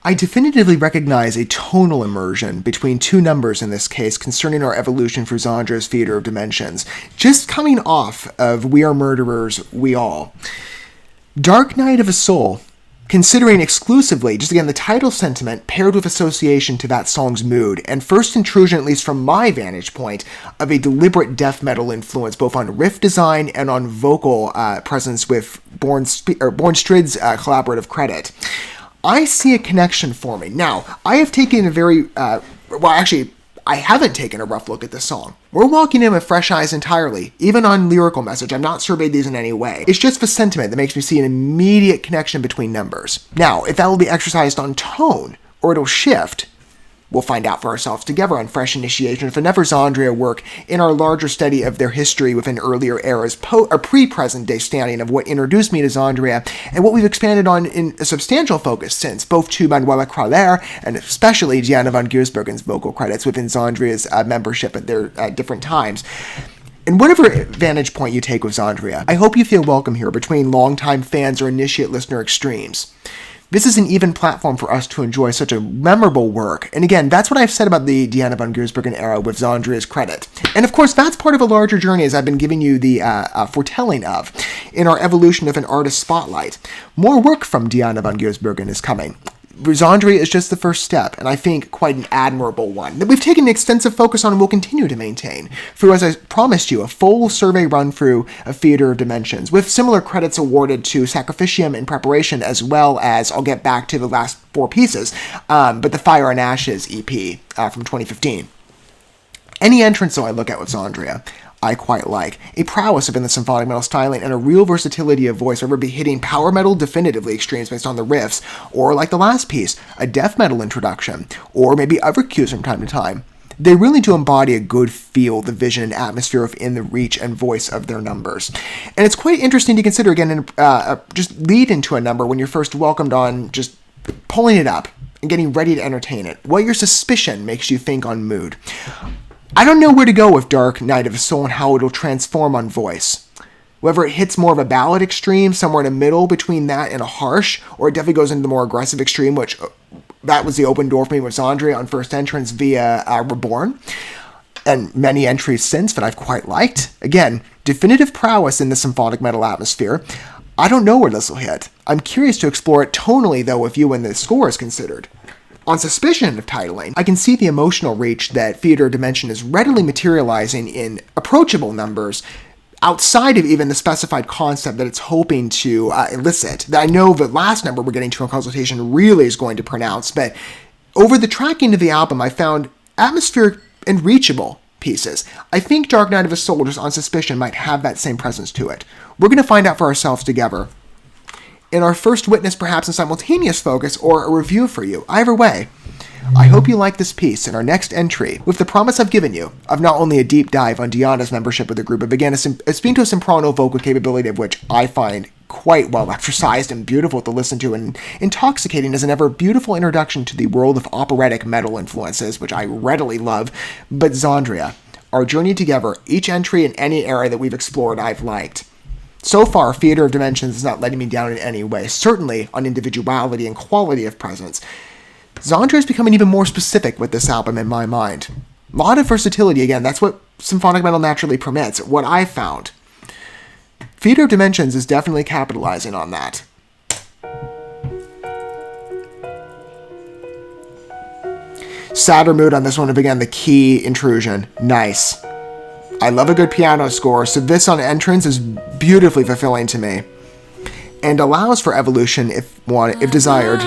I definitively recognize a tonal immersion between two numbers in this case concerning our evolution through XANDRIA's theater of dimensions, just coming off of We Are Murderers, We All. Dark Night of a Soul, considering exclusively, just again, the title sentiment paired with association to that song's mood, and first intrusion, at least from my vantage point, of a deliberate death metal influence both on riff design and on vocal presence with Born Strid's collaborative credit. I see a connection forming. Now, I have taken a very, I haven't taken a rough look at this song. We're walking in with fresh eyes entirely. Even on lyrical message, I've not surveyed these in any way. It's just the sentiment that makes me see an immediate connection between numbers. Now, if that will be exercised on tone, or it'll shift, we'll find out for ourselves together on Fresh Initiation of another XANDRIA work in our larger study of their history within earlier eras, pre-present day standing of what introduced me to XANDRIA, and what we've expanded on in a substantial focus since, both to Manuela Kraler and especially Diana von Giersbergen's vocal credits within XANDRIA's membership at their different times. And whatever vantage point you take with XANDRIA, I hope you feel welcome here between longtime fans or initiate listener extremes. This is an even platform for us to enjoy such a memorable work. And again, that's what I've said about the Diana von Giersbergen era with XANDRIA's credit. And of course, that's part of a larger journey as I've been giving you the foretelling of in our evolution of an artist spotlight. More work from Diana von Giersbergen is coming. XANDRIA is just the first step, and I think quite an admirable one, that we've taken an extensive focus on and will continue to maintain, through, as I promised you, a full survey run-through of Theater of Dimensions, with similar credits awarded to Sacrificium in preparation, as well as, I'll get back to the last four pieces, but the Fire and Ashes EP from 2015. Any entrance, though, I look at with XANDRIA, I quite like. A prowess within the symphonic metal styling and a real versatility of voice, whether it be hitting power metal definitively extremes based on the riffs, or like the last piece, a death metal introduction, or maybe other cues from time to time. They really do embody a good feel, the vision and atmosphere within the reach and voice of their numbers. And it's quite interesting to consider, again, just lead into a number when you're first welcomed on just pulling it up and getting ready to entertain it. What your suspicion makes you think on mood. I don't know where to go with Dark Night of a Soul and how it'll transform on voice. Whether it hits more of a ballad extreme, somewhere in the middle between that and a harsh, or it definitely goes into the more aggressive extreme, which that was the open door for me with XANDRIA on first entrance via Reborn, and many entries since that I've quite liked. Again, definitive prowess in the symphonic metal atmosphere. I don't know where this will hit. I'm curious to explore it tonally, though, with you when the score is considered. On suspicion of titling, I can see the emotional reach that Theater of Dimension is readily materializing in approachable numbers outside of even the specified concept that it's hoping to elicit. I know the last number we're getting to in consultation really is going to pronounce, but over the tracking of the album, I found atmospheric and reachable pieces. I think Dark Night of a Soul, just on suspicion, might have that same presence to it. We're going to find out for ourselves together. In our first witness, perhaps in simultaneous focus, or a review for you. Either way, I hope you like this piece in our next entry, with the promise I've given you of not only a deep dive on Diana's membership of the group, but again, a spinto soprano vocal capability of which I find quite well exercised and beautiful to listen to, and intoxicating as an ever beautiful introduction to the world of operatic metal influences, which I readily love. But XANDRIA, our journey together, each entry in any era that we've explored, I've liked. So far, Theater of Dimensions is not letting me down in any way, certainly on individuality and quality of presence. XANDRIA is becoming even more specific with this album in my mind. A lot of versatility, again, that's what symphonic metal naturally permits, what I've found. Theater of Dimensions is definitely capitalizing on that. Sadder mood on this one, again, the key intrusion. Nice. I love a good piano score, so this on entrance is beautifully fulfilling to me, and allows for evolution if desired.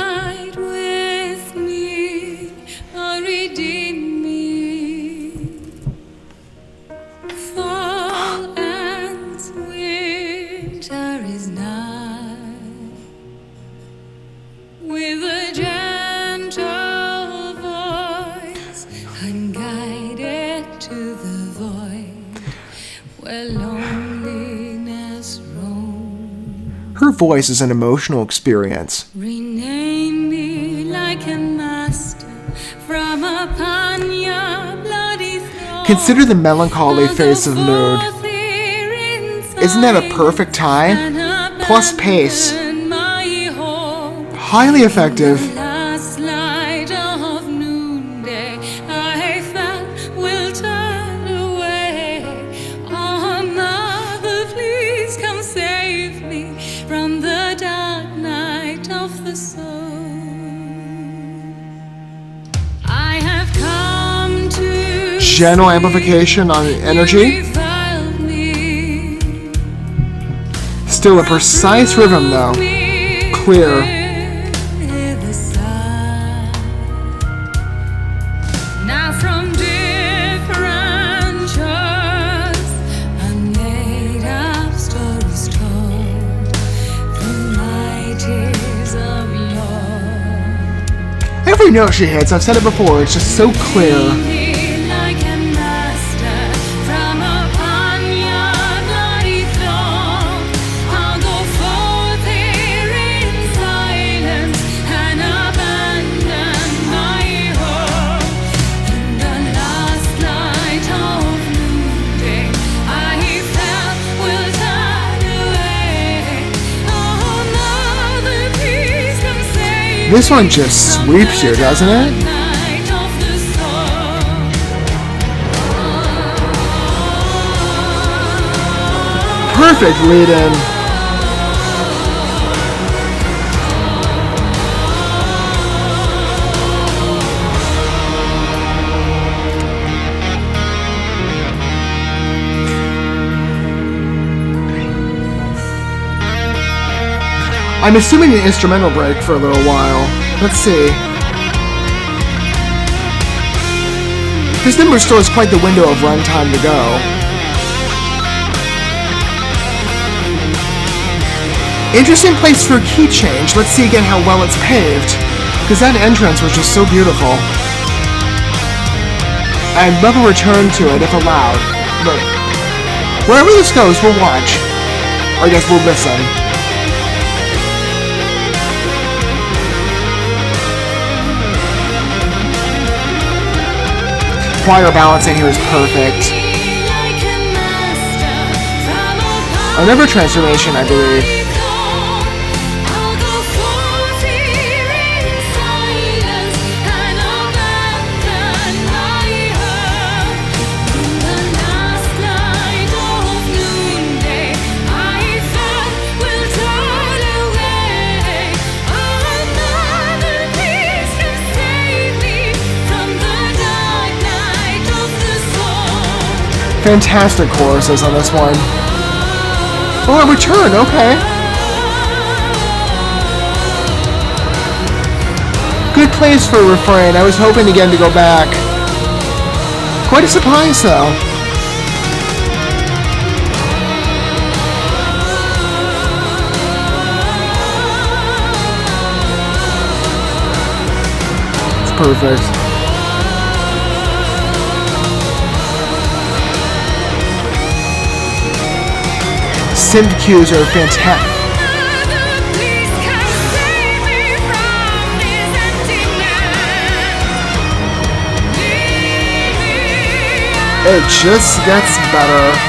Her voice is an emotional experience. Rename me like a master from upon your bloody throne. Consider the melancholy face of mood. Isn't that a perfect tie? Plus pace. Highly effective. Gentle amplification on energy. Still a precise rhythm though. Clear. Every note she hits, I've said it before, it's just so clear. This one just sweeps you, doesn't it? Perfect lead-in. I'm assuming an instrumental break for a little while. Let's see. This number still has quite the window of runtime to go. Interesting place for a key change. Let's see again how well it's paved. Because that entrance was just so beautiful. I'd love a return to it if allowed. But wherever this goes, we'll watch. Or I guess we'll listen. Choir balancing here is perfect. Another transformation, I believe. Fantastic choruses on this one. Oh, a return, okay. Good place for a refrain. I was hoping again to go back. Quite a surprise, though. It's perfect. Synth cues are fantastic. It just gets better.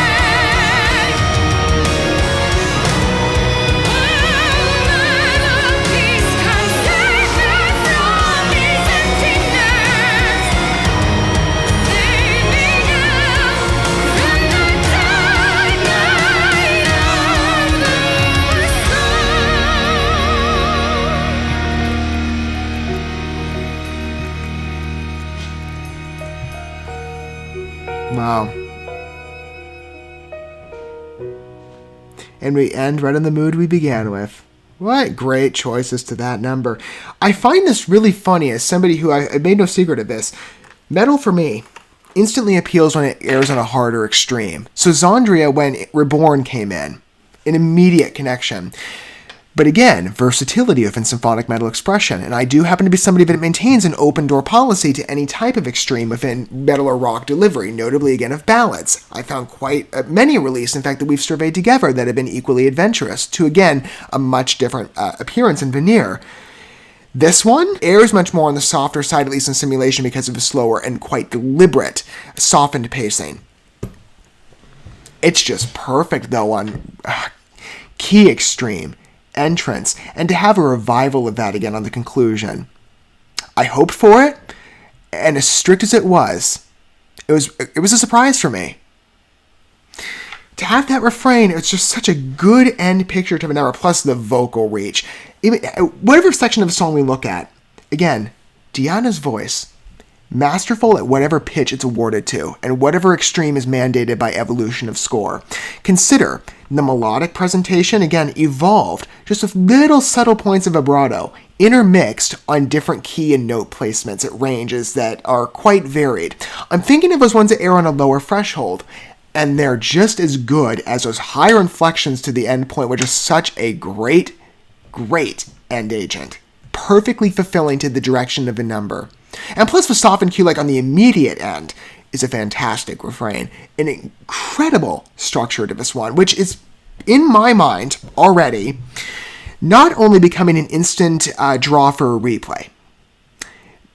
Wow. And we end right in the mood we began with. What great choices to that number. I find this really funny as somebody who, I made no secret of this. Metal for me instantly appeals when it airs on a harder extreme. So XANDRIA, when Reborn came in, an immediate connection. But again, versatility within symphonic metal expression, and I do happen to be somebody that maintains an open door policy to any type of extreme within metal or rock delivery, notably again of ballads. I found quite many released, in fact, that we've surveyed together that have been equally adventurous, to again, a much different appearance and veneer. This one airs much more on the softer side, at least in simulation, because of the slower and quite deliberate, softened pacing. It's just perfect, though, on key extreme. Entrance, and to have a revival of that again on the conclusion. I hoped for it, and as strict as it was a surprise for me. To have that refrain, it's just such a good end picture to an hour, plus the vocal reach. Even, whatever section of the song we look at, again, Diana's voice, masterful at whatever pitch it's awarded to, and whatever extreme is mandated by evolution of score. Consider the melodic presentation, again, evolved just with little subtle points of vibrato, intermixed on different key and note placements at ranges that are quite varied. I'm thinking of those ones that air on a lower threshold, and they're just as good as those higher inflections to the end point, which is such a great end agent, perfectly fulfilling to the direction of a number. And plus the softened cue, like on the immediate end, is a fantastic refrain. An incredible structure to this one, which is, in my mind, already not only becoming an instant draw for a replay,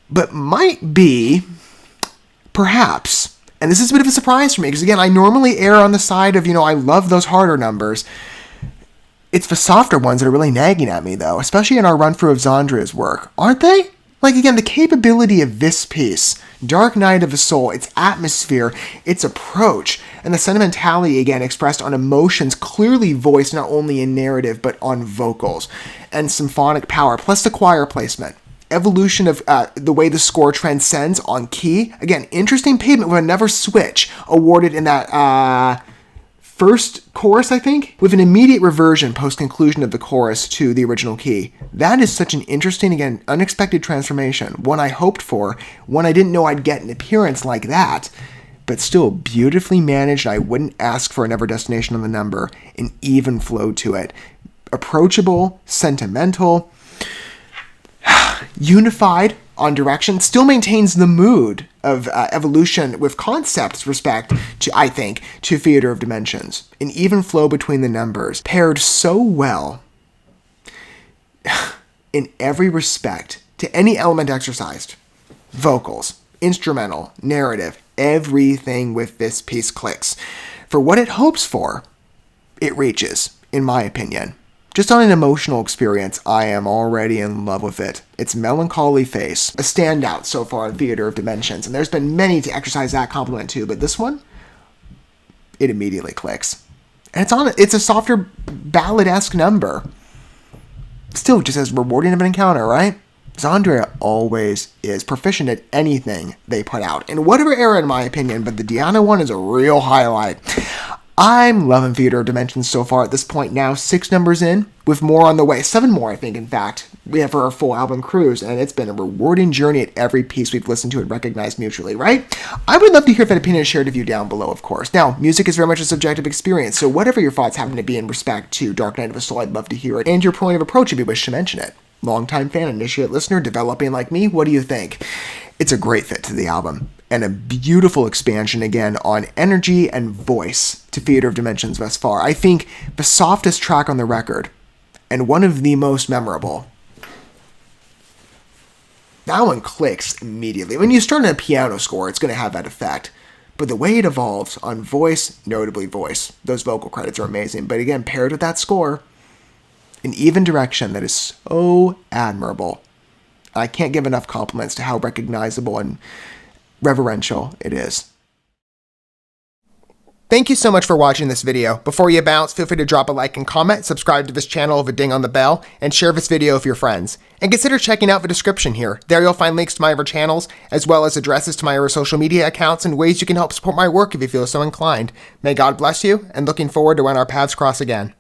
but might be, perhaps, and this is a bit of a surprise for me, because again, I normally err on the side of, I love those harder numbers. It's the softer ones that are really nagging at me, though, especially in our run-through of XANDRIA's work, aren't they? Like, again, the capability of this piece, Dark Night of the Soul, its atmosphere, its approach, and the sentimentality, again, expressed on emotions clearly voiced not only in narrative, but on vocals, and symphonic power, plus the choir placement. Evolution of the way the score transcends on key. Again, interesting pavement with another switch awarded in that first chorus, I think, with an immediate reversion post-conclusion of the chorus to the original key. That is such an interesting, again, unexpected transformation. One I hoped for, one I didn't know I'd get an appearance like that, but still beautifully managed. I wouldn't ask for another destination on the number. An even flow to it. Approachable, sentimental, unified on direction, still maintains the mood of evolution with concepts respect to, I think, to Theater of Dimensions. An even flow between the numbers, paired so well in every respect to any element exercised. Vocals, instrumental, narrative, everything with this piece clicks. For what it hopes for, it reaches, in my opinion. Just on an emotional experience, I am already in love with it. Its melancholy face, a standout so far in Theater of Dimensions, and there's been many to exercise that compliment too, but this one, it immediately clicks. And it's a softer ballad-esque number. Still just as rewarding of an encounter, right? XANDRIA always is proficient at anything they put out, in whatever era in my opinion, but the Diana one is a real highlight. I'm loving Theater of Dimensions so far at this point now, 6 numbers in, with more on the way, 7 more I think in fact, we have for our full album cruise, and it's been a rewarding journey at every piece we've listened to and recognized mutually, right? I would love to hear if that opinion is shared with you down below, of course. Now, music is very much a subjective experience, so whatever your thoughts happen to be in respect to Dark Night of the Soul, I'd love to hear it, and your point of approach if you wish to mention it. Longtime fan, initiate listener, developing like me, what do you think? It's a great fit to the album, and a beautiful expansion again on energy and voice to Theater of Dimensions thus far. I think the softest track on the record, and one of the most memorable. That one clicks immediately. When you start in a piano score, it's going to have that effect. But the way it evolves on voice, notably voice, those vocal credits are amazing. But again, paired with that score, an even direction that is so admirable. I can't give enough compliments to how recognizable and reverential it is. Thank you so much for watching this video. Before you bounce, feel free to drop a like and comment, subscribe to this channel with a ding on the bell, and share this video with your friends. And consider checking out the description here. There you'll find links to my other channels, as well as addresses to my other social media accounts and ways you can help support my work if you feel so inclined. May God bless you, and looking forward to when our paths cross again.